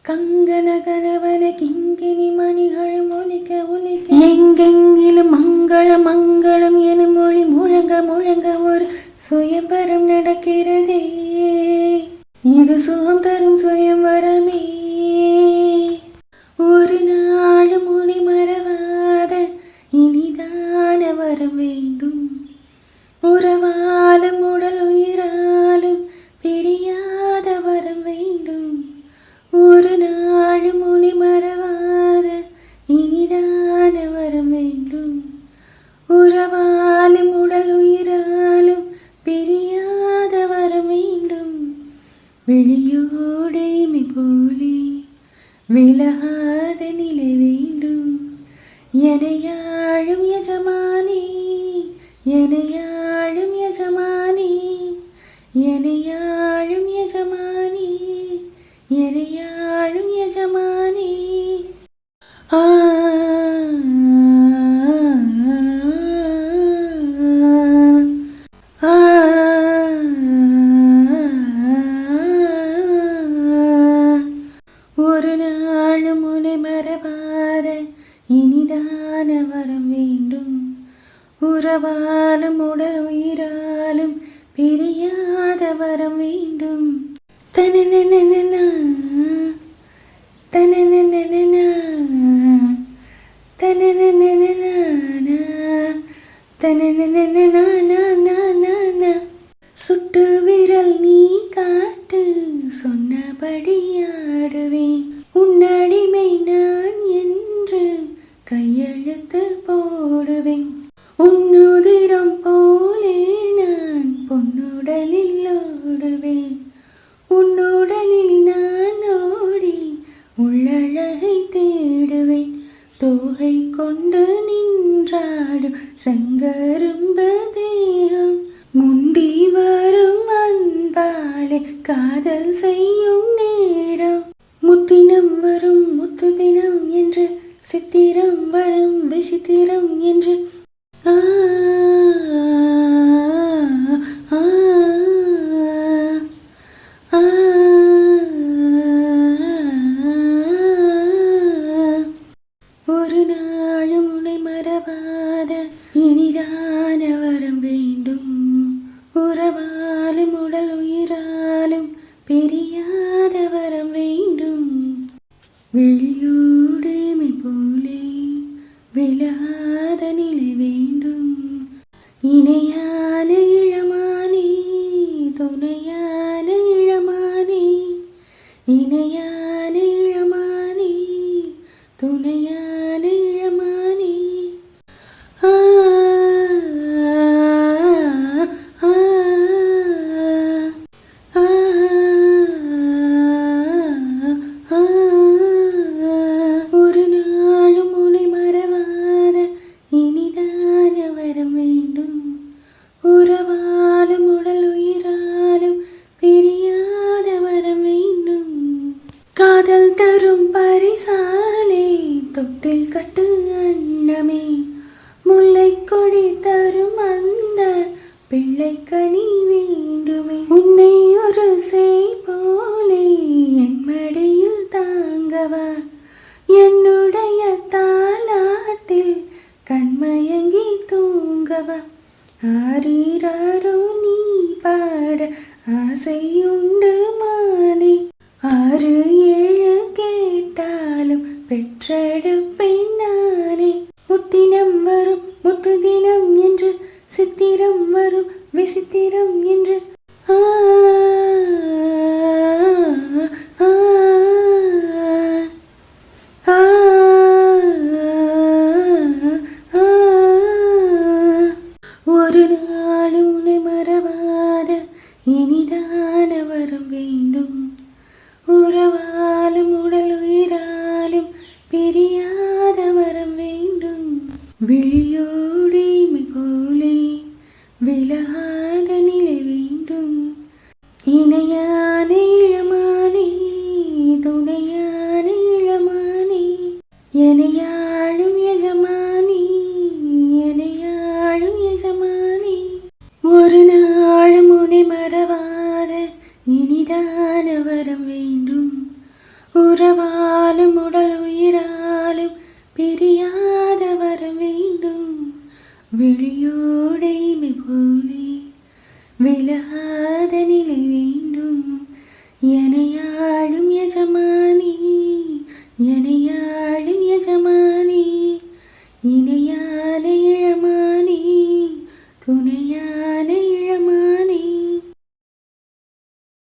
கங்கன கணவன கிங்கினி மணிகளும் ஒலிக்க ஒலிக்க எங்கெங்கிலும் மங்களம் மங்களம் என மொழி முழங்க முழங்க ஒரு சுயம்பரம் நடக்கிறதே. இது சுகம் தரும் சுயம்பரமே. ஒரு நாள் முனை மறவாத இனிதான வரம் வேண்டும். உறவாலும் உடல் உயிராலும் பிரியாத வரம் வேண்டும். ஒரு நாள் முனை மறவாத இனிதான வரம் வேண்டும். உறவாலும் உடல் உயிராலும் பிரியாத வரம் வேண்டும். வெளியோடைமை போலே விலகாத நிலை வேண்டும். எனையாழும் எஜமானே, எனையாழும் எஜமானே, எனையாழும் எஜமானே, எனையாழும் எஜமானே. ஆ ஒரு நாளும் உன்னை மறவாத இனிதான வரம் வேண்டும். உறவாலும் உடல் உயிராலும் பிரியாத வரம் வேண்டும். தனனனனனா தனனனனனா தனனனனனா தனனனனனா. சுட்டு விரல் நீ காட்டு சொன்னபடி ஆடுவேன். உன்னடிமை நான் என்று கையெழுத்து போடுவேன். உன்னுதிரம் போலே நான் பொன்னுடலில் ஓடுவேன். உன்னுடலில் நான் ஓடி உள்ளழகை தேடுவேன். தோகை கொண்டு நின்றாடும் செங்கரும்பு தேகம் முந்தி வரும் அன்பாலே காதல் செய்யும் நேரம். முத்தினம் வரும் முத்து தினம் என்று சித்திரம் வரும் விசித்திரம் என்று ஆ ஆ ஆ. ஒரு நாளும் உன்னை மறவாத இனிதான வரம் வேண்டும். உறவாலும் உடல் உயிராலும் பிரியாத வரம் வேண்டும். வெளியோடுமை போலே விலகாத நிலை வேண்டும். இணையான இளமானே, துணையான இளமானே, இணையான இளமானே, துணையான இளமானே. ஆ ஆ ஆ ஆ. ஒரு நாளும் உன்னை மறவாத இனிதான வரம் வேண்டும். உறவாலும் உடல் உயிராலும் பிரியாத வரம் வேண்டும். காதல் தரும் பரிசாலே தொட்டில் கட்டு அன்னமே. முல்லை கொடி தரும் அந்த பிள்ளை கனி வேண்டுமே. உன்னை ஒரு செய் போலே என் மடியில் தாங்கவா. என்னுடைய தாலாட்டில் கண்மயங்கி தூங்கவா. ஆரீராரோ நீ பாட ஆசையுண்டு மானே. 6 7 கேட்டாலும் பெற்றெடுப்பேன் நானே. முத்தினம் வரும் முத்து தினம் என்று சித்திரம் வரும் விசித்திரம் என்று ஆ ஆ ஆ ஆ. ஒரு நாளும் உன்னை மறவாத இனிதான வரம் வேண்டும். உறவாலும் உடல் உயிராலும் பிரியாத வரம் வேண்டும். விழியோடைமை போலே விலகாத நிலை வேண்டும். இணையான இளமானே, துணையான இளமானே, எனையாழும் எஜமானே, எனையாழும் எஜமானே. ஒரு நாளும் உன்னை மறவாத இனிதான வரம் வேண்டும். ஒரு உறவாலும் உடல் உயிராலும் பிரியாத வர வேண்டும். விழியோடைமை போலே விலகாத நிலை வேண்டும். எனையாளும் எஜமானி, எனையாளும் எஜமானி, இணையான இளமானி, துணை